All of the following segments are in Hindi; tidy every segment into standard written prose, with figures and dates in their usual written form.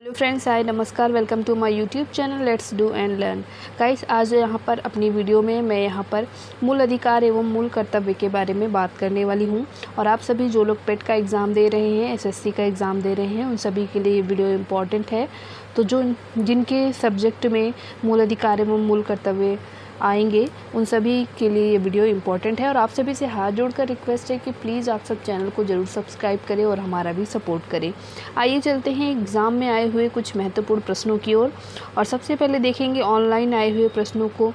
हेलो फ्रेंड्स, हाय नमस्कार, welcome to my YouTube channel let's do and learn. Guys, आज यहाँ पर अपनी वीडियो में मैं यहाँ पर मूल अधिकार एवं मूल कर्तव्य के बारे में बात करने वाली हूँ। और आप सभी जो लोग पेट का एग्ज़ाम दे रहे हैं, एसएससी का एग्ज़ाम दे रहे हैं, उन सभी के लिए ये वीडियो इम्पॉर्टेंट है। तो जिनके सब्जेक्ट में मूल अधिकार एवं मूल कर्तव्य आएंगे, उन सभी के लिए ये वीडियो इम्पॉर्टेंट है। और आप सभी से हाथ जोड़कर रिक्वेस्ट है कि प्लीज़ आप सब चैनल को ज़रूर सब्सक्राइब करें और हमारा भी सपोर्ट करें। आइए चलते हैं एग्ज़ाम में आए हुए कुछ महत्वपूर्ण प्रश्नों की ओर। और सबसे पहले देखेंगे ऑनलाइन आए हुए प्रश्नों को।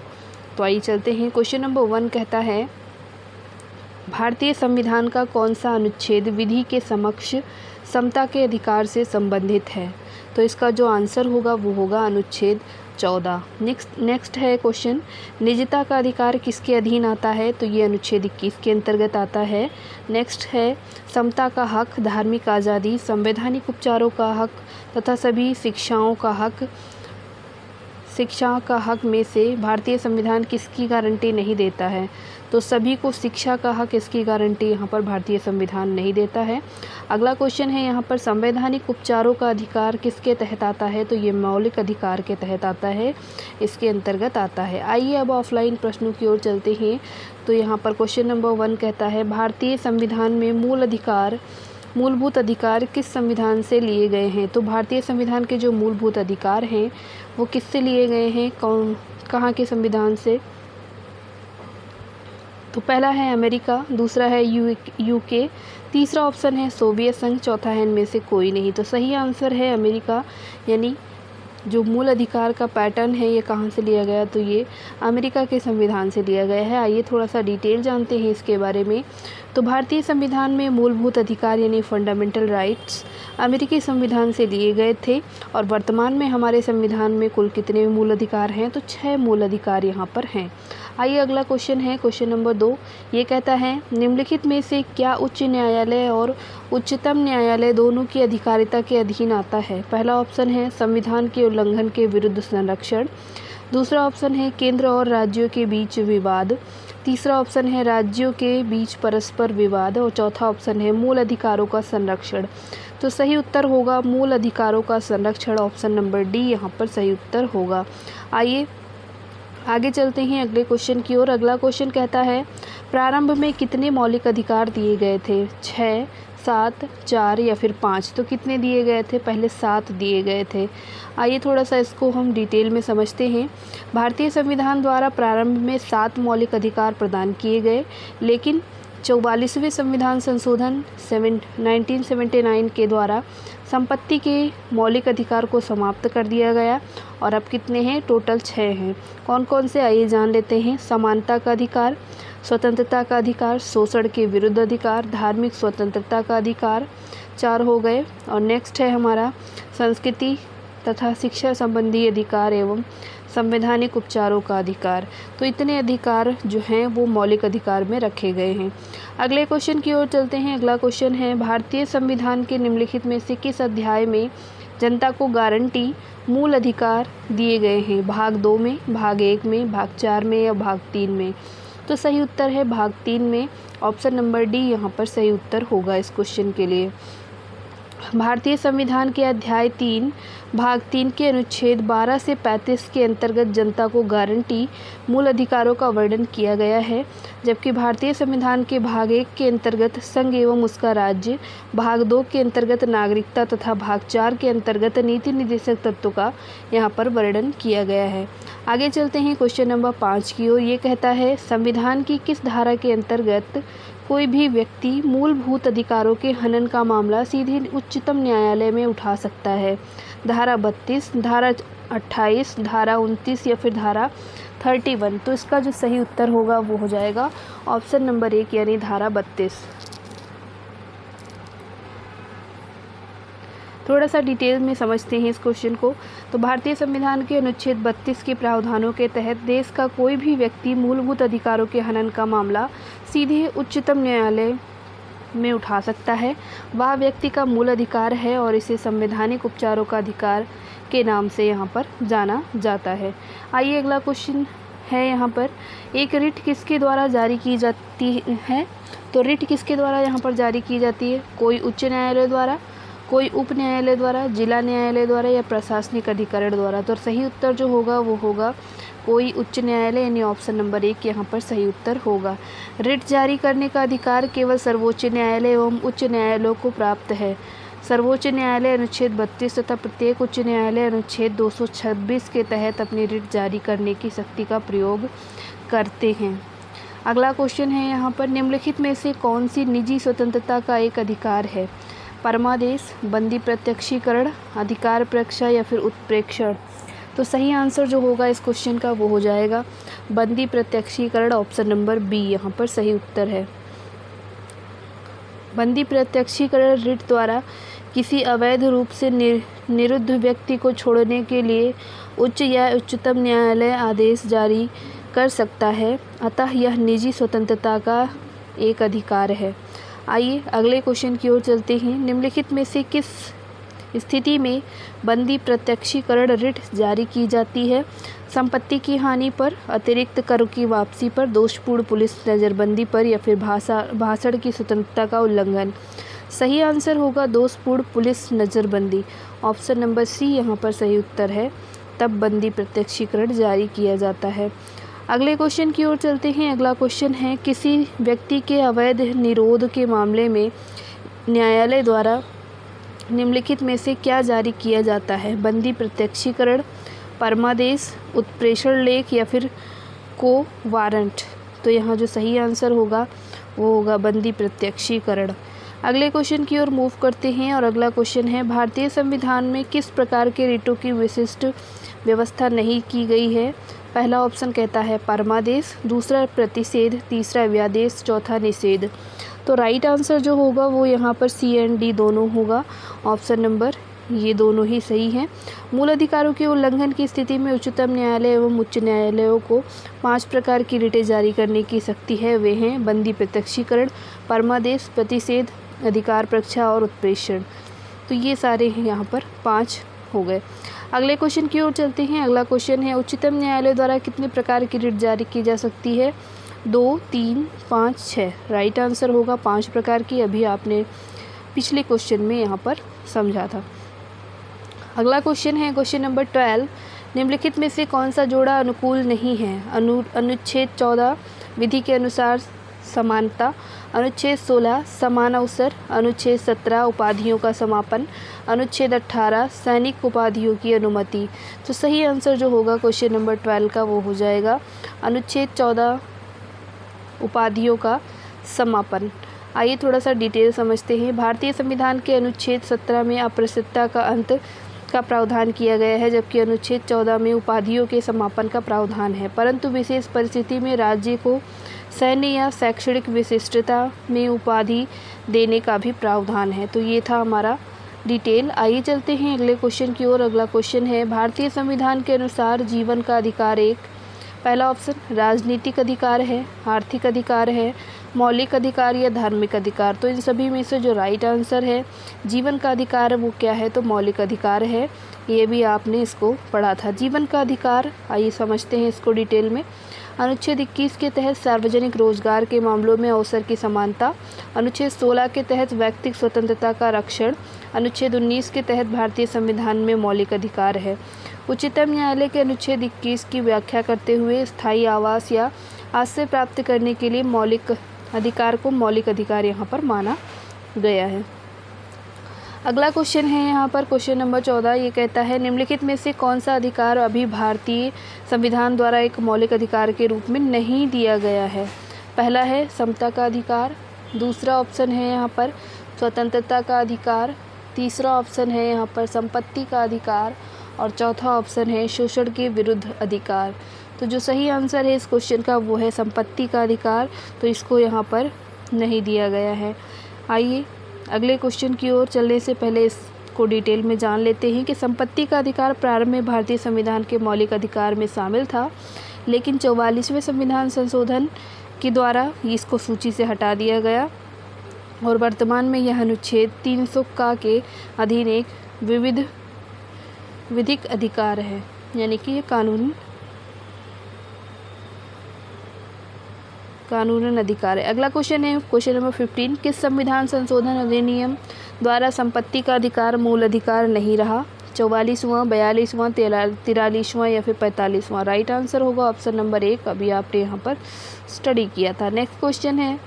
तो आइए चलते हैं। क्वेश्चन नंबर 1 कहता है, भारतीय संविधान का कौन सा अनुच्छेद विधि के समक्ष समता के अधिकार से संबंधित है? तो इसका जो आंसर होगा वो होगा अनुच्छेद 14। नेक्स्ट है क्वेश्चन, निजता का अधिकार किसके अधीन आता है? तो ये अनुच्छेद 21 के अंतर्गत आता है। नेक्स्ट है, समता का हक, धार्मिक आज़ादी, संवैधानिक उपचारों का हक तथा सभी शिक्षा का हक में से भारतीय संविधान किसकी गारंटी नहीं देता है? तो सभी को शिक्षा का हक, इसकी गारंटी यहाँ पर भारतीय संविधान नहीं देता है। अगला क्वेश्चन है यहाँ पर, संवैधानिक उपचारों का अधिकार किसके तहत आता है? तो ये मौलिक अधिकार के तहत आता है, इसके अंतर्गत आता है। आइए अब ऑफलाइन प्रश्नों की ओर चलते हैं। तो यहाँ पर क्वेश्चन नंबर 1 कहता है, भारतीय संविधान में मूलभूत अधिकार किस संविधान से लिए गए हैं? तो भारतीय संविधान के जो मूलभूत अधिकार हैं वो किससे लिए गए हैं, कहाँ के संविधान से? तो पहला है अमेरिका, दूसरा है यूके, तीसरा ऑप्शन है सोवियत संघ, चौथा है इनमें से कोई नहीं। तो सही आंसर है अमेरिका। यानी जो मूल अधिकार का पैटर्न है ये कहाँ से लिया गया? तो ये अमेरिका के संविधान से लिया गया है। आइए थोड़ा सा डिटेल जानते हैं इसके बारे में। तो भारतीय संविधान में मूलभूत अधिकार यानी फंडामेंटल राइट्स अमेरिकी संविधान से लिए गए थे। और वर्तमान में हमारे संविधान में कुल कितने मूल अधिकार हैं? तो 6 मूल अधिकार यहाँ पर हैं। आइए अगला क्वेश्चन है, क्वेश्चन नंबर 2। ये कहता है, निम्नलिखित में से क्या उच्च न्यायालय और उच्चतम न्यायालय दोनों की अधिकारिता के अधीन आता है? पहला ऑप्शन है संविधान के उल्लंघन के विरुद्ध संरक्षण, दूसरा ऑप्शन है केंद्र और राज्यों के बीच विवाद, तीसरा ऑप्शन है राज्यों के बीच परस्पर विवाद और चौथा ऑप्शन है मूल अधिकारों का संरक्षण। तो सही उत्तर होगा मूल अधिकारों का संरक्षण, ऑप्शन नंबर डी यहाँ पर सही उत्तर होगा। आइए आगे चलते हैं अगले क्वेश्चन की ओर। अगला क्वेश्चन कहता है, प्रारंभ में कितने मौलिक अधिकार दिए गए थे? 6, 7, 4 या फिर 5? तो कितने दिए गए थे? पहले 7 दिए गए थे। आइए थोड़ा सा इसको हम डिटेल में समझते हैं। भारतीय संविधान द्वारा प्रारंभ में 7 मौलिक अधिकार प्रदान किए गए, लेकिन 44वें संविधान संशोधन 1979 के द्वारा संपत्ति के मौलिक अधिकार को समाप्त कर दिया गया। और अब कितने हैं? टोटल 6 हैं। कौन कौन से? आइए जान लेते हैं। समानता का अधिकार, स्वतंत्रता का अधिकार, शोषण के विरुद्ध अधिकार, धार्मिक स्वतंत्रता का अधिकार, 4 हो गए। और नेक्स्ट है हमारा संस्कृति तथा शिक्षा संबंधी अधिकार एवं संवैधानिक उपचारों का अधिकार। तो इतने अधिकार जो हैं वो मौलिक अधिकार में रखे गए हैं। अगले क्वेश्चन की ओर चलते हैं। अगला क्वेश्चन है, भारतीय संविधान के निम्नलिखित में से किस अध्याय में जनता को गारंटी मूल अधिकार दिए गए हैं? भाग 2 में, भाग 1 में, भाग 4 में या भाग 3 में? तो सही उत्तर है भाग 3 में, ऑप्शन नंबर डी यहाँ पर सही उत्तर होगा इस क्वेश्चन के लिए। भारतीय संविधान के अध्याय 3 भाग 3 के अनुच्छेद 12 से 35 के अंतर्गत जनता को गारंटी मूल अधिकारों का वर्णन किया गया है, जबकि भारतीय संविधान के भाग 1 के अंतर्गत संघ एवं उसका राज्य, भाग 2 के अंतर्गत नागरिकता तथा भाग 4 के अंतर्गत नीति निर्देशक तत्वों का यहाँ पर वर्णन किया गया है। आगे चलते हैं क्वेश्चन नंबर 5 की ओर। ये कहता है, संविधान की किस धारा के अंतर्गत कोई भी व्यक्ति मूलभूत अधिकारों के हनन का मामला सीधे उच्चतम न्यायालय में उठा सकता है? धारा 32, धारा 28, धारा 29 या फिर धारा 31? तो इसका जो सही उत्तर होगा वो हो जाएगा ऑप्शन नंबर 1 यानी धारा 32। थोड़ा सा डिटेल में समझते हैं इस क्वेश्चन को। तो भारतीय संविधान के अनुच्छेद 32 के प्रावधानों के तहत देश का कोई भी व्यक्ति मूलभूत अधिकारों के हनन का मामला सीधे उच्चतम न्यायालय में उठा सकता है। वह व्यक्ति का मूल अधिकार है और इसे संवैधानिक उपचारों का अधिकार के नाम से यहाँ पर जाना जाता है। आइए अगला क्वेश्चन है यहाँ पर, एक रिट किसके द्वारा जारी की जाती है? तो रिट किसके द्वारा यहाँ पर जारी की जाती है? कोई उच्च न्यायालय द्वारा, कोई उप न्यायालय द्वारा, जिला न्यायालय द्वारा या प्रशासनिक अधिकरण द्वारा। तो सही उत्तर जो होगा वो होगा कोई उच्च न्यायालय, यानी ऑप्शन नंबर 1 यहाँ पर सही उत्तर होगा। रिट जारी करने का अधिकार केवल सर्वोच्च न्यायालय एवं उच्च न्यायालयों को प्राप्त है। सर्वोच्च न्यायालय अनुच्छेद 32 तथा प्रत्येक उच्च न्यायालय अनुच्छेद 226 के तहत अपनी रिट जारी करने की शक्ति का प्रयोग करते हैं। अगला क्वेश्चन है यहाँ पर, निम्नलिखित में से कौन सी निजी स्वतंत्रता का एक अधिकार है? परमादेश, बंदी प्रत्यक्षीकरण, अधिकार परीक्षा या फिर उत्प्रेक्षण। तो सही आंसर जो होगा इस क्वेश्चन का वो हो जाएगा बंदी प्रत्यक्षीकरण, ऑप्शन नंबर बी यहाँ पर सही उत्तर है। बंदी प्रत्यक्षीकरण रिट द्वारा किसी अवैध रूप से निरुद्ध व्यक्ति को छोड़ने के लिए उच्च या उच्चतम न्यायालय आदेश जारी कर सकता है, अतः यह निजी स्वतंत्रता का एक अधिकार है। आइए अगले क्वेश्चन की ओर चलते हैं। निम्नलिखित में से किस स्थिति में बंदी प्रत्यक्षीकरण रिट जारी की जाती है? संपत्ति की हानि पर, अतिरिक्त कर की वापसी पर, दोषपूर्ण पुलिस नज़रबंदी पर या फिर भाषण की स्वतंत्रता का उल्लंघन। सही आंसर होगा दोषपूर्ण पुलिस नज़रबंदी, ऑप्शन नंबर सी यहाँ पर सही उत्तर है। तब बंदी प्रत्यक्षीकरण जारी किया जाता है। अगले क्वेश्चन की ओर चलते हैं। अगला क्वेश्चन है, किसी व्यक्ति के अवैध निरोध के मामले में न्यायालय द्वारा निम्नलिखित में से क्या जारी किया जाता है? बंदी प्रत्यक्षीकरण, परमादेश, उत्प्रेषण लेख या फिर को वारंट। तो यहाँ जो सही आंसर होगा वो होगा बंदी प्रत्यक्षीकरण। अगले क्वेश्चन की ओर मूव करते हैं और अगला क्वेश्चन है, भारतीय संविधान में किस प्रकार के रिटों की विशिष्ट व्यवस्था नहीं की गई है? पहला ऑप्शन कहता है परमादेश, दूसरा प्रतिषेध, तीसरा व्यादेश, चौथा निषेध। तो राइट आंसर जो होगा वो यहाँ पर सी एंड डी दोनों होगा, ऑप्शन नंबर ये दोनों ही सही हैं। मूल अधिकारों के उल्लंघन की स्थिति में उच्चतम न्यायालय एवं उच्च न्यायालयों को 5 प्रकार की रिटें जारी करने की शक्ति है। वे हैं बंदी प्रत्यक्षीकरण, परमादेश, प्रतिषेध, अधिकार परीक्षा और उत्प्रेषण। तो ये सारे यहाँ पर 5 हो गए। अगले क्वेश्चन की ओर चलते हैं। अगला क्वेश्चन है, उच्चतम न्यायालय द्वारा कितने प्रकार की रिट जारी की जा सकती है? 2, 3, 5, 6। राइट आंसर होगा 5 प्रकार की। अभी आपने पिछले क्वेश्चन में यहाँ पर समझा था। अगला क्वेश्चन है क्वेश्चन नंबर 12, निम्नलिखित में से कौन सा जोड़ा अनुकूल नहीं है? अनुच्छेद 14 विधि के अनुसार समानता, अनुच्छेद 16 समान अवसर, अनुच्छेद 17 उपाधियों का समापन, अनुच्छेद 18 सैनिक उपाधियों की अनुमति। तो सही आंसर जो होगा क्वेश्चन नंबर 12 का वो हो जाएगा अनुच्छेद 14 उपाधियों का समापन। आइए थोड़ा सा डिटेल समझते हैं। भारतीय संविधान के अनुच्छेद 17 में अप्रस्तुतता का अंत का प्रावधान किया गया है, जबकि अनुच्छेद 14 में उपाधियों के समापन का प्रावधान है, परंतु विशेष परिस्थिति में राज्य को सैन्य या शैक्षणिक विशिष्टता में उपाधि देने का भी प्रावधान है। तो ये था हमारा डिटेल। आइए चलते हैं अगले क्वेश्चन की ओर। अगला क्वेश्चन है, भारतीय संविधान के अनुसार जीवन का अधिकार एक, पहला ऑप्शन राजनीतिक अधिकार है, आर्थिक अधिकार है, मौलिक अधिकार या धार्मिक अधिकार। तो इन सभी में से जो राइट आंसर है जीवन का अधिकार वो क्या है? तो मौलिक अधिकार है। ये भी आपने इसको पढ़ा था। जीवन का अधिकार, आइए समझते हैं इसको डिटेल में। अनुच्छेद 21 के तहत सार्वजनिक रोजगार के मामलों में अवसर की समानता, अनुच्छेद 16 के तहत व्यक्तिगत स्वतंत्रता का रक्षण, अनुच्छेद 19 के तहत भारतीय संविधान में मौलिक अधिकार है। उच्चतम न्यायालय के अनुच्छेद 21 की व्याख्या करते हुए स्थायी आवास या आश्रय प्राप्त करने के लिए मौलिक अधिकार को मौलिक अधिकार यहाँ पर माना गया है। अगला क्वेश्चन है यहाँ पर क्वेश्चन नंबर 14। ये कहता है, निम्नलिखित में से कौन सा अधिकार अभी भारतीय संविधान द्वारा एक मौलिक अधिकार के रूप में नहीं दिया गया है? पहला है समता का अधिकार, दूसरा ऑप्शन है यहाँ पर स्वतंत्रता का अधिकार, तीसरा ऑप्शन है यहाँ पर संपत्ति का अधिकार और चौथा ऑप्शन है शोषण के विरुद्ध अधिकार। तो जो सही आंसर है इस क्वेश्चन का वो है संपत्ति का अधिकार। तो इसको यहाँ पर नहीं दिया गया है। आइए अगले क्वेश्चन की ओर चलने से पहले इसको डिटेल में जान लेते हैं कि संपत्ति का अधिकार प्रारंभ में भारतीय संविधान के मौलिक अधिकार में शामिल था, लेकिन 44वें संविधान संशोधन के द्वारा इसको सूची से हटा दिया गया और वर्तमान में यह अनुच्छेद 300 का के अधीन एक विधिक अधिकार है, यानी कि ये कानून कानूनन अधिकार है। अगला क्वेश्चन है क्वेश्चन नंबर 15, किस संविधान संशोधन अधिनियम द्वारा संपत्ति का अधिकार मूल अधिकार नहीं रहा? 44वां, 42वां, 43वां या फिर 45वां? राइट आंसर होगा ऑप्शन नंबर 1। अभी आपने यहाँ पर स्टडी किया था। नेक्स्ट क्वेश्चन है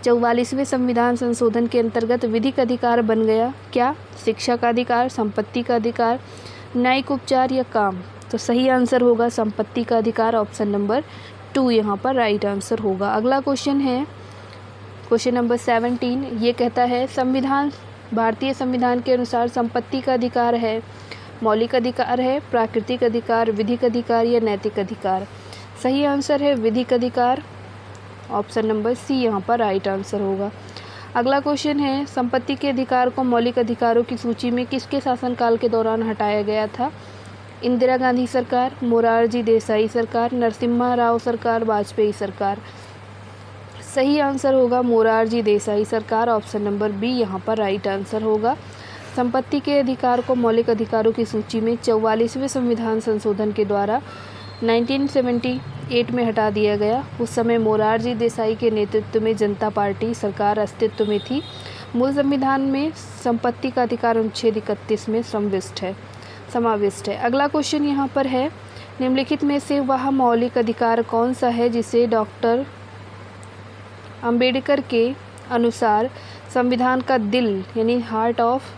44वें संविधान संशोधन के अंतर्गत विधिक अधिकार बन गया क्या? शिक्षा का अधिकार, संपत्ति का अधिकार, न्यायिक उपचार या काम? तो सही आंसर होगा संपत्ति का अधिकार, ऑप्शन नंबर 2 यहाँ पर राइट आंसर होगा। अगला क्वेश्चन है क्वेश्चन नंबर 17, ये कहता है भारतीय संविधान के अनुसार संपत्ति का अधिकार है मौलिक अधिकार है, प्राकृतिक अधिकार, विधिक अधिकार या नैतिक अधिकार? सही आंसर है विधिक अधिकार, ऑप्शन नंबर सी यहाँ पर राइट आंसर होगा। अगला क्वेश्चन है संपत्ति के अधिकार को मौलिक अधिकारों की सूची में किसके शासनकाल के दौरान हटाया गया था? इंदिरा गांधी सरकार, मोरारजी देसाई सरकार, नरसिम्हा राव सरकार, वाजपेयी सरकार? सही आंसर होगा मोरारजी देसाई सरकार, ऑप्शन नंबर बी यहाँ पर राइट आंसर होगा। संपत्ति के अधिकार को मौलिक अधिकारों की सूची में 44वें संविधान संशोधन के द्वारा 1978 में हटा दिया गया। उस समय मोरारजी देसाई के नेतृत्व में जनता पार्टी सरकार अस्तित्व में थी। मूल संविधान में संपत्ति का अधिकार अनुच्छेद 31 में समाविष्ट है। अगला क्वेश्चन यहाँ पर है निम्नलिखित में से वह मौलिक अधिकार कौन सा है जिसे डॉक्टर अंबेडकर के अनुसार संविधान का दिल यानी हार्ट ऑफ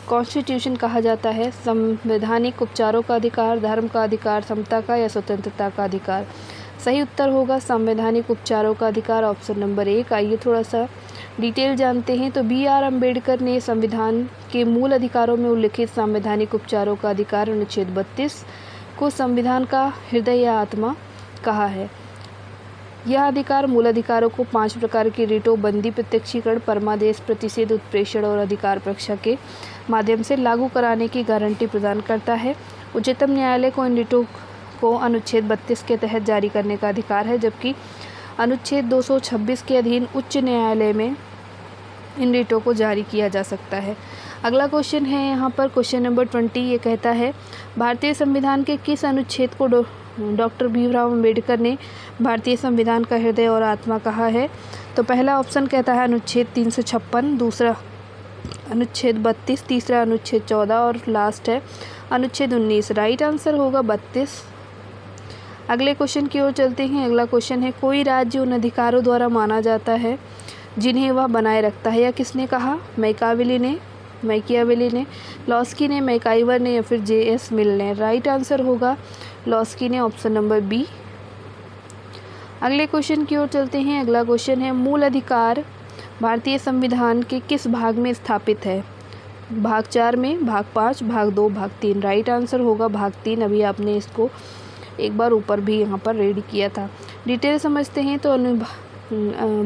कॉन्स्टिट्यूशन कहा जाता है? संवैधानिक उपचारों का अधिकार, धर्म का अधिकार, समता का या स्वतंत्रता का अधिकार? सही उत्तर होगा संवैधानिक उपचारों का अधिकार, ऑप्शन नंबर 1। आइए थोड़ा सा डिटेल जानते हैं। तो BR अम्बेडकर ने संविधान के मूल अधिकारों में उल्लिखित संवैधानिक उपचारों का अधिकार अनुच्छेद 32 को संविधान का हृदय या आत्मा कहा है। यह अधिकार मूल अधिकारों को 5 प्रकार की रिटों बंदी, प्रत्यक्षीकरण, परमादेश, प्रतिषेध, उत्प्रेषण और अधिकार परीक्षा के माध्यम से लागू कराने की गारंटी प्रदान करता है। उच्चतम न्यायालय को इन रिटों को अनुच्छेद 32 के तहत जारी करने का अधिकार है, जबकि अनुच्छेद 226 के अधीन उच्च न्यायालय में इन रिटों को जारी किया जा सकता है। अगला क्वेश्चन है यहाँ पर क्वेश्चन नंबर 20, ये कहता है भारतीय संविधान के किस अनुच्छेद को डॉक्टर भीमराव अम्बेडकर ने भारतीय संविधान का हृदय और आत्मा कहा है? तो पहला ऑप्शन कहता है अनुच्छेद 356, दूसरा अनुच्छेद 32, तीसरा अनुच्छेद 14 और लास्ट है अनुच्छेद 19। राइट आंसर होगा 32। अगले क्वेश्चन की ओर चलते हैं। अगला क्वेश्चन है कोई राज्य उन अधिकारों द्वारा माना जाता है जिन्हें वह बनाए रखता है। या किसने कहा? मैकियावेली ने, लॉस्की ने, मैकाइवर ने या फिर JS मिल ने? राइट आंसर होगा लॉस्की ने, ऑप्शन नंबर बी। अगले क्वेश्चन की ओर चलते हैं। अगला क्वेश्चन है मूल अधिकार भारतीय संविधान के किस भाग में स्थापित है? भाग 4 में, भाग 5, भाग 2, भाग 3? राइट आंसर होगा भाग 3। अभी आपने इसको एक बार ऊपर भी यहाँ पर रेडी किया था। डिटेल समझते हैं तो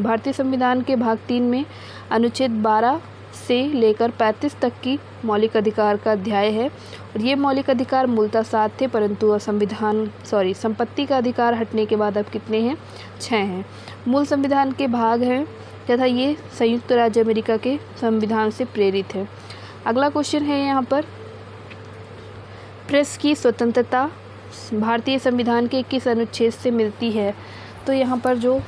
भारतीय संविधान के भाग 3 में अनुच्छेद 12 से लेकर 35 तक की मौलिक अधिकार का अध्याय है और ये मौलिक अधिकार मूलतः 7 थे, परंतु संपत्ति का अधिकार हटने के बाद अब कितने हैं? 6 हैं। मूल संविधान के भाग हैं तथा ये संयुक्त राज्य अमेरिका के संविधान से प्रेरित है। अगला क्वेश्चन है यहाँ पर प्रेस की स्वतंत्रता भारतीय संविधान के किस अनुच्छेद से मिलती है? तो यहाँ पर जो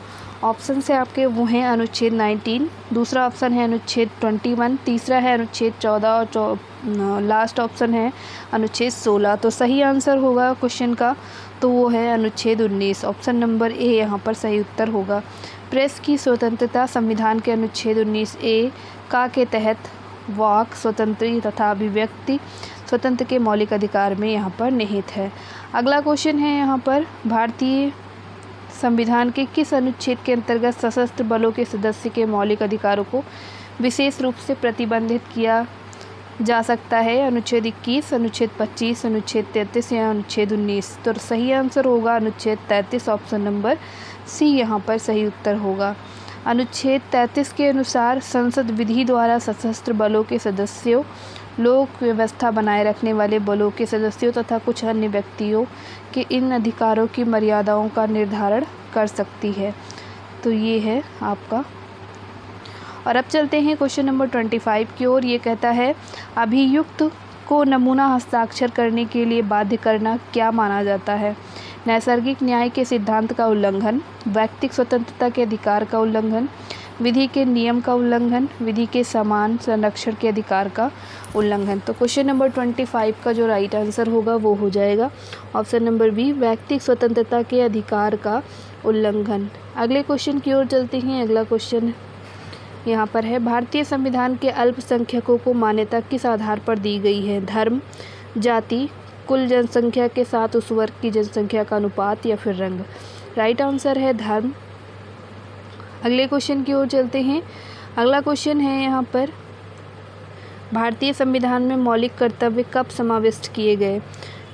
ऑप्शन है आपके वो हैं अनुच्छेद 19, दूसरा ऑप्शन है अनुच्छेद 21, तीसरा है अनुच्छेद 14 और लास्ट ऑप्शन है अनुच्छेद 16। तो सही आंसर होगा क्वेश्चन का तो वो है अनुच्छेद 19, ऑप्शन नंबर ए यहाँ पर सही उत्तर होगा। प्रेस की स्वतंत्रता संविधान के अनुच्छेद 19A का के तहत वाक स्वतंत्र तथा अभिव्यक्ति स्वतंत्र के मौलिक अधिकार में यहाँ पर निहित है। अगला क्वेश्चन है यहाँ पर भारतीय संविधान के किस अनुच्छेद के अंतर्गत सशस्त्र बलों के सदस्य के मौलिक अधिकारों को विशेष रूप से प्रतिबंधित किया जा सकता है? अनुच्छेद 21, अनुच्छेद 25, अनुच्छेद 33 या अनुच्छेद 19? तो सही आंसर होगा अनुच्छेद 33, ऑप्शन नंबर सी यहाँ पर सही उत्तर होगा। अनुच्छेद 33 के अनुसार संसद विधि द्वारा सशस्त्र बलों के सदस्यों, लोक व्यवस्था बनाए रखने वाले बलों के सदस्यों तथा कुछ अन्य व्यक्तियों के इन अधिकारों की मर्यादाओं का निर्धारण कर सकती है। तो ये है आपका। और अब चलते हैं क्वेश्चन नंबर 25 की ओर। ये कहता है अभियुक्त को नमूना हस्ताक्षर करने के लिए बाध्य करना क्या माना जाता है? नैसर्गिक न्याय के सिद्धांत का उल्लंघन, व्यक्तिगत स्वतंत्रता के अधिकार का उल्लंघन, विधि के नियम का उल्लंघन, विधि के समान संरक्षण के अधिकार का उल्लंघन। तो क्वेश्चन नंबर 25 का जो राइट आंसर होगा वो हो जाएगा ऑप्शन नंबर बी, व्यक्तिगत स्वतंत्रता के अधिकार का उल्लंघन। अगले क्वेश्चन की ओर चलते हैं। अगला क्वेश्चन यहाँ पर है, भारतीय संविधान के अल्पसंख्यकों को मान्यता किस आधार पर दी गई है? धर्म, जाति, कुल जनसंख्या के साथ उस वर्ग की जनसंख्या का अनुपात या फिर रंग। राइट आंसर है धर्म। अगले क्वेश्चन की ओर चलते हैं। अगला क्वेश्चन है यहाँ पर, भारतीय संविधान में मौलिक कर्तव्य कब समाविष्ट किए गए?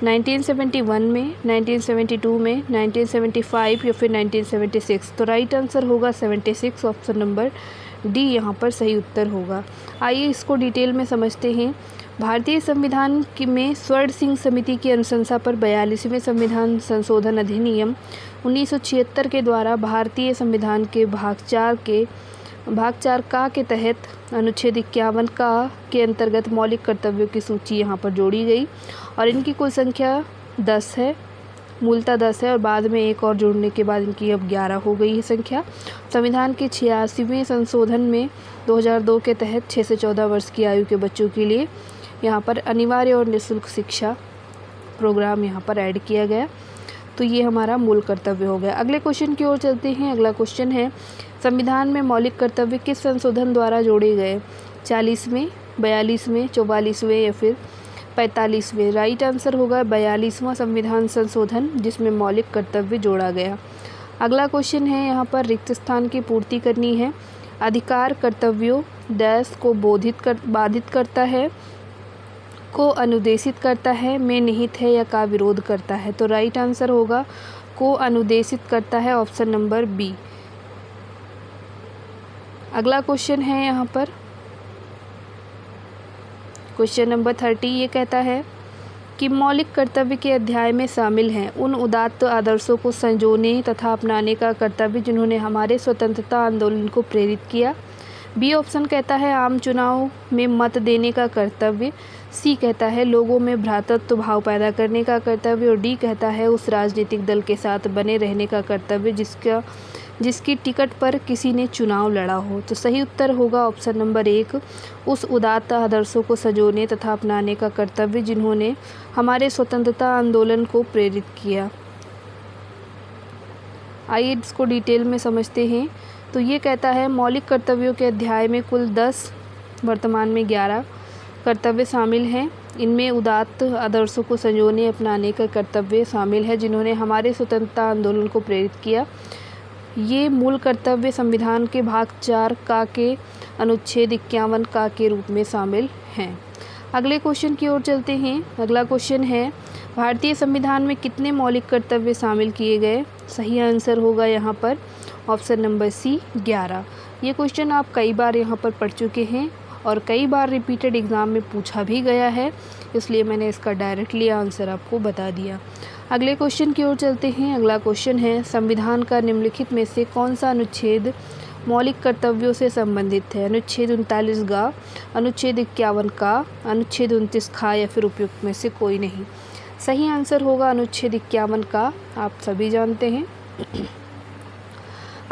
1971 में, 1972 में, 1975 या फिर 1976। तो राइट आंसर होगा 76, ऑप्शन नंबर डी यहाँ पर सही उत्तर होगा। आइए इसको डिटेल में समझते हैं। भारतीय संविधान में स्वर्ण सिंह समिति की अनुशंसा पर 42वें संविधान संशोधन अधिनियम 1976 के द्वारा भारतीय संविधान के भाग 4 का के तहत अनुच्छेद 51 का के अंतर्गत मौलिक कर्तव्यों की सूची यहाँ पर जोड़ी गई और इनकी कुल संख्या 10 है, मूलतः 10 है और बाद में एक और जोड़ने के बाद इनकी अब 11 हो गई है संख्या। संविधान के 86वें संशोधन में 2002 के तहत 6 से 14 वर्ष की आयु के बच्चों के लिए यहाँ पर अनिवार्य और निःशुल्क शिक्षा प्रोग्राम यहाँ पर ऐड किया गया। तो ये हमारा मूल कर्तव्य हो गया। अगले क्वेश्चन की ओर चलते हैं। अगला क्वेश्चन है, संविधान में मौलिक कर्तव्य किस संशोधन द्वारा जोड़े गए? 40वें, 42वें, 44वें या फिर 45वें। राइट आंसर होगा 42वां संविधान संशोधन, जिसमें मौलिक कर्तव्य जोड़ा गया। अगला क्वेश्चन है यहाँ पर, रिक्त स्थान की पूर्ति करनी है। अधिकार कर्तव्यों डैश को बाधित करता है, को अनुदेशित करता है, में निहित है या का विरोध करता है। तो राइट आंसर होगा को अनुदेशित करता है, ऑप्शन नंबर बी। अगला क्वेश्चन है यहाँ पर क्वेश्चन नंबर 30। ये कहता है कि मौलिक कर्तव्य के अध्याय में शामिल हैं उन उदात्त आदर्शों को संजोने तथा अपनाने का कर्तव्य जिन्होंने हमारे स्वतंत्रता आंदोलन को प्रेरित किया। बी ऑप्शन कहता है आम चुनाव में मत देने का कर्तव्य। सी कहता है लोगों में भ्रातृत्व भाव पैदा करने का कर्तव्य और डी कहता है उस राजनीतिक दल के साथ बने रहने का कर्तव्य जिसकी टिकट पर किसी ने चुनाव लड़ा हो। तो सही उत्तर होगा ऑप्शन नंबर 1, उस उदात्त आदर्शों को संजोने तथा अपनाने का कर्तव्य जिन्होंने हमारे स्वतंत्रता आंदोलन को प्रेरित किया। आइए इसको डिटेल में समझते हैं। तो ये कहता है मौलिक कर्तव्यों के अध्याय में कुल 10, वर्तमान में 11 कर्तव्य शामिल हैं। इनमें उदात्त आदर्शों को संजोने अपनाने का कर्तव्य शामिल है जिन्होंने हमारे स्वतंत्रता आंदोलन को प्रेरित किया। ये मूल कर्तव्य संविधान के भाग 4 का के अनुच्छेद 51 का के रूप में शामिल हैं। अगले क्वेश्चन की ओर चलते हैं। अगला क्वेश्चन है, भारतीय संविधान में कितने मौलिक कर्तव्य शामिल किए गए? सही आंसर होगा यहाँ पर ऑप्शन नंबर सी, 11। ये क्वेश्चन आप कई बार यहाँ पर पढ़ चुके हैं और कई बार रिपीटेड एग्ज़ाम में पूछा भी गया है, इसलिए मैंने इसका डायरेक्टली आंसर आपको बता दिया। अगले क्वेश्चन की ओर चलते हैं। अगला क्वेश्चन है, संविधान का निम्नलिखित में से कौन सा अनुच्छेद मौलिक कर्तव्यों से संबंधित है? अनुच्छेद 39 गा, अनुच्छेद 51 का, अनुच्छेद 29 खा या फिर उपयुक्त में से कोई नहीं। सही आंसर होगा अनुच्छेद 51 का, आप सभी जानते हैं।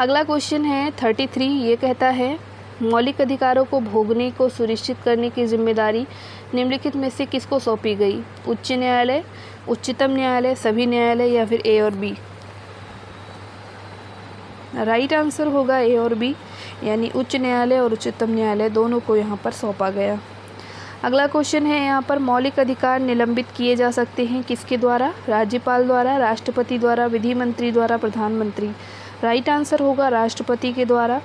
अगला क्वेश्चन है 33। ये कहता है मौलिक अधिकारों को भोगने को सुनिश्चित करने की जिम्मेदारी निम्नलिखित में से किसको सौंपी गई? उच्च न्यायालय, उच्चतम न्यायालय, सभी न्यायालय या फिर ए और बी। राइट आंसर होगा ए और बी, यानी उच्च न्यायालय और उच्चतम न्यायालय दोनों को यहाँ पर सौंपा गया। अगला क्वेश्चन है यहाँ पर, मौलिक अधिकार निलंबित किए जा सकते हैं किसके द्वारा? राज्यपाल द्वारा, राष्ट्रपति द्वारा, विधि मंत्री द्वारा, प्रधानमंत्री। राइट आंसर होगा राष्ट्रपति के द्वारा।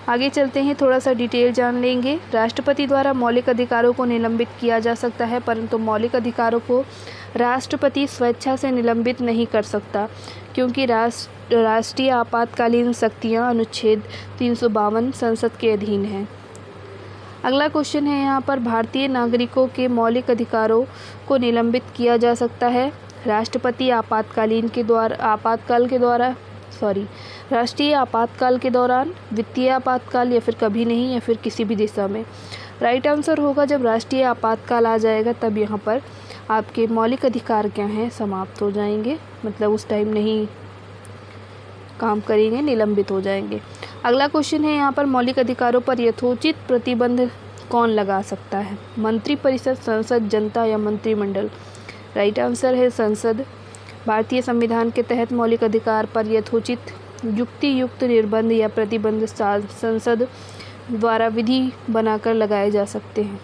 आगे चलते हैं, थोड़ा सा डिटेल जान लेंगे। राष्ट्रपति द्वारा मौलिक अधिकारों को निलंबित किया जा सकता है, परंतु मौलिक अधिकारों को राष्ट्रपति स्वेच्छा से निलंबित नहीं कर सकता, क्योंकि राष्ट्रीय आपातकालीन शक्तियाँ अनुच्छेद 352 संसद के अधीन हैं। अगला क्वेश्चन है यहाँ पर, भारतीय नागरिकों के मौलिक अधिकारों को निलंबित किया जा सकता है राष्ट्रीय आपातकाल के दौरान, वित्तीय आपातकाल या फिर कभी नहीं या फिर किसी भी दिशा में। राइट आंसर होगा जब राष्ट्रीय आपातकाल आ जाएगा तब यहाँ पर आपके मौलिक अधिकार क्या हैं, समाप्त हो जाएंगे, मतलब उस टाइम नहीं काम करेंगे, निलंबित हो जाएंगे। अगला क्वेश्चन है यहाँ पर मौलिक अधिकारों पर यथोचित प्रतिबंध कौन लगा सकता है? मंत्रिपरिषद, संसद, जनता या मंत्रिमंडल? राइट आंसर है संसद। भारतीय संविधान के तहत मौलिक अधिकार पर यथोचित युक्ति युक्त निर्बंध या प्रतिबंध संसद द्वारा विधि बनाकर लगाए जा सकते हैं।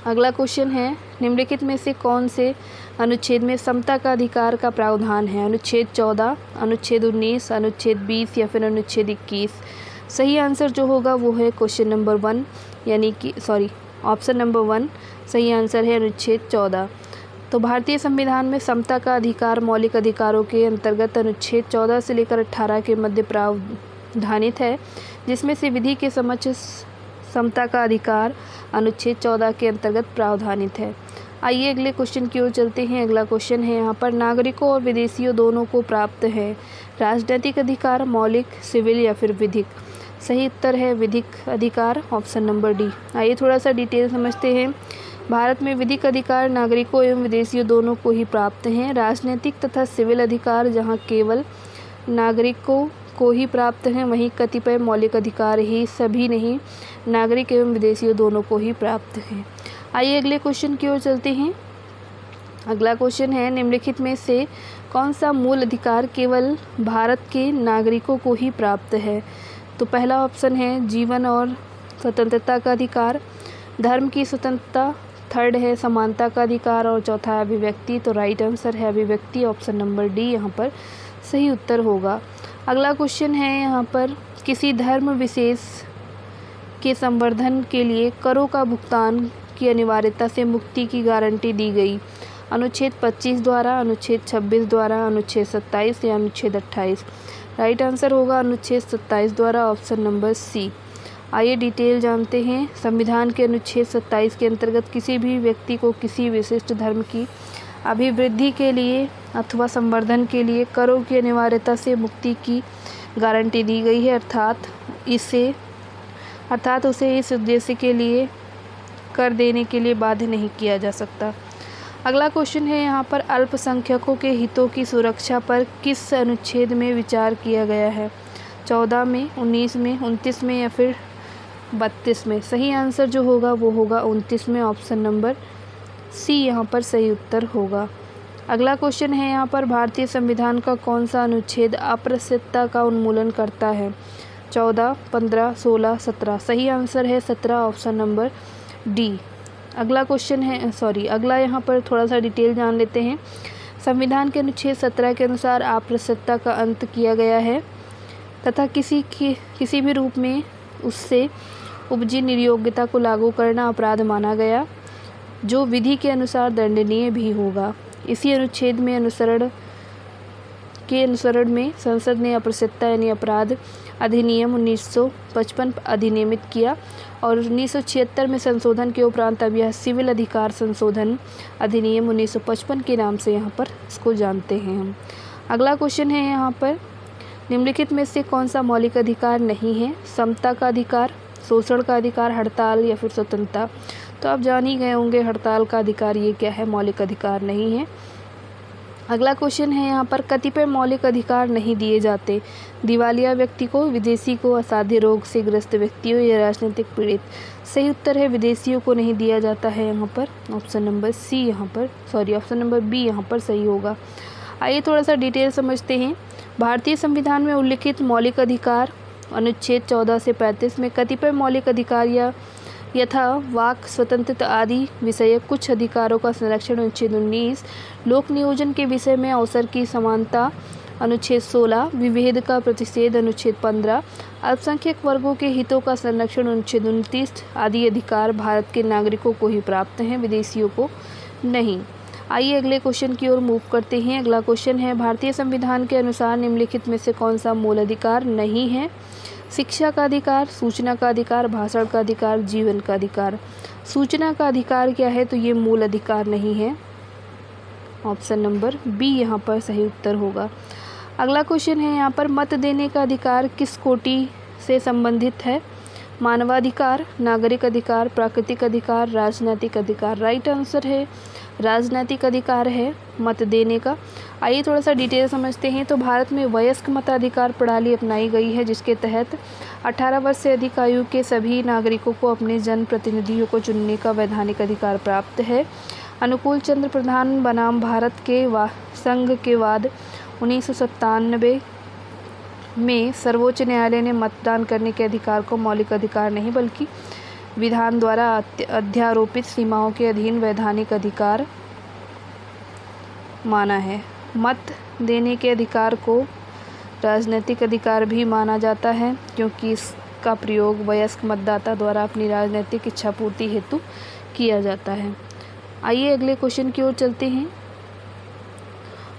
अगला क्वेश्चन है निम्नलिखित में से कौन से अनुच्छेद में समता का अधिकार का प्रावधान है? अनुच्छेद 14, अनुच्छेद 19, अनुच्छेद 20 या फिर अनुच्छेद 21? सही आंसर जो होगा वो है क्वेश्चन नंबर 1 यानी कि ऑप्शन नंबर 1 सही आंसर है अनुच्छेद 14। तो भारतीय संविधान में समता का अधिकार मौलिक अधिकारों के अंतर्गत अनुच्छेद 14 से लेकर 18 के मध्य प्रावधानित है, जिसमें से विधि के समक्ष समता का अधिकार अनुच्छेद 14 के अंतर्गत प्रावधानित है। आइए अगले क्वेश्चन की ओर चलते हैं। अगला क्वेश्चन है यहाँ पर नागरिकों और विदेशियों दोनों को प्राप्त है राजनीतिक अधिकार, मौलिक, सिविल या फिर विधिक? सही उत्तर है विधिक अधिकार, ऑप्शन नंबर डी। आइए थोड़ा सा डिटेल समझते हैं। भारत में विधिक अधिकार नागरिकों एवं विदेशियों दोनों को ही प्राप्त हैं। राजनीतिक तथा सिविल अधिकार जहाँ केवल नागरिकों को ही प्राप्त हैं, वहीं कतिपय मौलिक अधिकार ही सभी नहीं, नागरिक एवं विदेशियों दोनों को ही प्राप्त हैं। आइए अगले क्वेश्चन की ओर चलते हैं। अगला क्वेश्चन है निम्नलिखित में से कौन सा मूल अधिकार केवल भारत के नागरिकों को ही प्राप्त है? तो पहला ऑप्शन है जीवन और स्वतंत्रता का अधिकार, धर्म की स्वतंत्रता, थर्ड है समानता का अधिकार और चौथा है अभिव्यक्ति। तो राइट आंसर है अभिव्यक्ति, ऑप्शन नंबर डी यहाँ पर सही उत्तर होगा। अगला क्वेश्चन है यहाँ पर किसी धर्म विशेष के संवर्धन के लिए करों का भुगतान की अनिवार्यता से मुक्ति की गारंटी दी गई? अनुच्छेद 25 द्वारा, अनुच्छेद 26 द्वारा, अनुच्छेद 27 या अनुच्छेद 28? राइट आंसर होगा अनुच्छेद 27 द्वारा, ऑप्शन नंबर सी। आइए डिटेल जानते हैं। संविधान के अनुच्छेद 27 के अंतर्गत किसी भी व्यक्ति को किसी विशिष्ट धर्म की अभिवृद्धि के लिए अथवा संवर्धन के लिए करों की अनिवार्यता से मुक्ति की गारंटी दी गई है, अर्थात उसे इस उद्देश्य के लिए कर देने के लिए बाध्य नहीं किया जा सकता। अगला क्वेश्चन है यहाँ पर अल्पसंख्यकों के हितों की सुरक्षा पर किस अनुच्छेद में विचार किया गया है? 14 में, 19 में, 29 में या फिर 32 में? सही आंसर जो होगा वो होगा 29 में, ऑप्शन नंबर सी यहाँ पर सही उत्तर होगा। अगला क्वेश्चन है यहाँ पर भारतीय संविधान का कौन सा अनुच्छेद अस्पृश्यता का उन्मूलन करता है? 14, 15, 16, 17? सही आंसर है 17, ऑप्शन नंबर डी। अगला क्वेश्चन है अगला यहाँ पर थोड़ा सा डिटेल जान लेते हैं। संविधान के अनुच्छेद 17 के अनुसार अस्पृश्यता का अंत किया गया है तथा किसी भी रूप में उससे उपजी निर्योग्यता को लागू करना अपराध माना गया, जो विधि के अनुसार दंडनीय भी होगा। इसी अनुच्छेद में अनुसरण में संसद ने अस्पृश्यता यानी अपराध अधिनियम 1955 अधिनियमित किया और 1976 में संशोधन के उपरांत अब यह सिविल अधिकार संशोधन अधिनियम 1955 के नाम से यहाँ पर इसको जानते हैं हम। अगला क्वेश्चन है यहाँ पर निम्नलिखित में से कौन सा मौलिक अधिकार नहीं है? समता का अधिकार, शोषण का अधिकार, हड़ताल या फिर स्वतंत्रता? तो आप जान ही गए होंगे हड़ताल का अधिकार ये क्या है, मौलिक अधिकार नहीं है। अगला क्वेश्चन है यहाँ पर कतिपय मौलिक अधिकार नहीं दिए जाते? दिवालिया व्यक्ति को, विदेशी को, असाध्य रोग से ग्रस्त व्यक्तियों या राजनीतिक पीड़ित? सही उत्तर है विदेशियों को नहीं दिया जाता है यहाँ पर, ऑप्शन नंबर सी यहाँ पर ऑप्शन नंबर बी यहाँ पर सही होगा। आइए थोड़ा सा डिटेल समझते हैं। भारतीय संविधान में उल्लिखित मौलिक अधिकार अनुच्छेद 14 से 35 में कतिपय मौलिक अधिकार यथा वाक स्वतंत्रता आदि विषय कुछ अधिकारों का संरक्षण अनुच्छेद 19, लोक नियोजन के विषय में अवसर की समानता अनुच्छेद 16, विभेद का प्रतिषेध अनुच्छेद 15, अल्पसंख्यक वर्गों के हितों का संरक्षण अनुच्छेद 29 आदि अधिकार भारत के नागरिकों को ही प्राप्त हैं, विदेशियों को नहीं। आइए अगले क्वेश्चन की ओर मूव करते हैं। अगला क्वेश्चन है भारतीय संविधान के अनुसार निम्नलिखित में से कौन सा मूल अधिकार नहीं है? शिक्षा का अधिकार, सूचना का अधिकार, भाषण का अधिकार, जीवन का अधिकार? सूचना का अधिकार क्या है? तो ये मूल अधिकार नहीं है, ऑप्शन नंबर बी यहाँ पर सही उत्तर होगा। अगला क्वेश्चन है यहाँ पर मत देने का अधिकार किस कोटि से संबंधित है? मानवाधिकार, नागरिक अधिकार, प्राकृतिक अधिकार, राजनैतिक अधिकार। राइट आंसर है राजनैतिक अधिकार है मत देने का। आइए थोड़ा सा डिटेल समझते हैं। तो भारत में वयस्क मताधिकार प्रणाली अपनाई गई है, जिसके तहत 18 वर्ष से अधिक आयु के सभी नागरिकों को अपने जनप्रतिनिधियों को चुनने का वैधानिक अधिकार प्राप्त है। अनुकूल चंद्र प्रधान बनाम भारत के संघ के बाद 1997 में सर्वोच्च न्यायालय ने मतदान करने के अधिकार को मौलिक अधिकार नहीं बल्कि विधान द्वारा अध्यारोपित सीमाओं के अधीन वैधानिक अधिकार माना है। मत देने के अधिकार को राजनीतिक अधिकार भी माना जाता है, क्योंकि इसका प्रयोग वयस्क मतदाता द्वारा अपनी राजनीतिक इच्छा पूर्ति हेतु किया जाता है। आइए अगले क्वेश्चन की ओर चलते हैं।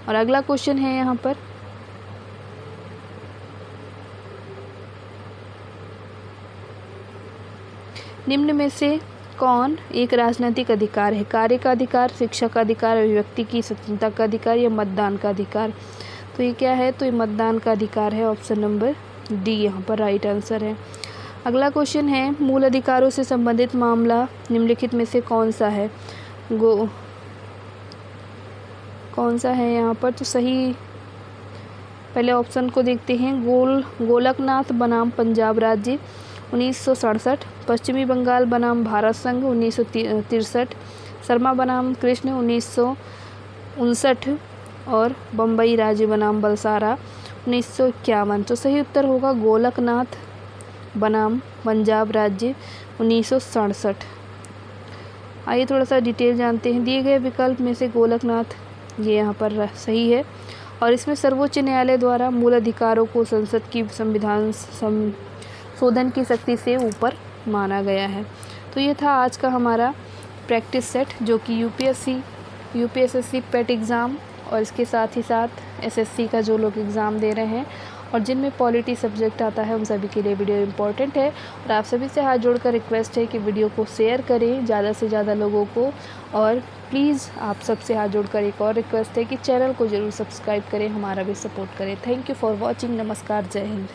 और अगला क्वेश्चन है यहाँ पर, निम्न में से कौन एक राजनीतिक अधिकार है? कार्य का अधिकार, शिक्षा का अधिकार, अभिव्यक्ति की स्वतंत्रता का अधिकार या मतदान का अधिकार? तो ये क्या है? तो ये मतदान का अधिकार है। ऑप्शन नंबर डी यहाँ पर राइट आंसर है। अगला क्वेश्चन है, मूल अधिकारों से संबंधित मामला निम्नलिखित में से कौन सा है? कौन सा है यहाँ पर? तो सही पहले ऑप्शन को देखते हैं। गोलकनाथ बनाम पंजाब राज्य 1967, पश्चिमी बंगाल बनाम भारत संघ 1963, शर्मा बनाम कृष्ण 1959 और बम्बई राज्य बनाम बलसारा 1951। तो सही उत्तर होगा गोलकनाथ बनाम पंजाब राज्य 1967। आइए थोड़ा सा डिटेल जानते हैं। दिए गए विकल्प में से गोलकनाथ ये यहाँ पर सही है, और इसमें सर्वोच्च न्यायालय द्वारा मूल अधिकारों को संसद की संविधान संशोधन की शक्ति से ऊपर माना गया है। तो ये था आज का हमारा प्रैक्टिस सेट, जो कि यूपीएसएससी पेट एग्ज़ाम और इसके साथ ही साथ एसएससी का जो लोग एग्ज़ाम दे रहे हैं और जिनमें पॉलिटी सब्जेक्ट आता है, उन सभी के लिए वीडियो इम्पॉर्टेंट है। और आप सभी से हाथ जोड़कर रिक्वेस्ट है कि वीडियो को शेयर करें ज़्यादा से ज़्यादा लोगों को, और प्लीज़ आप सबसे हाथ जोड़कर एक और रिक्वेस्ट है कि चैनल को ज़रूर सब्सक्राइब करें, हमारा भी सपोर्ट करें। Thank you for watching. नमस्कार, जय हिंद।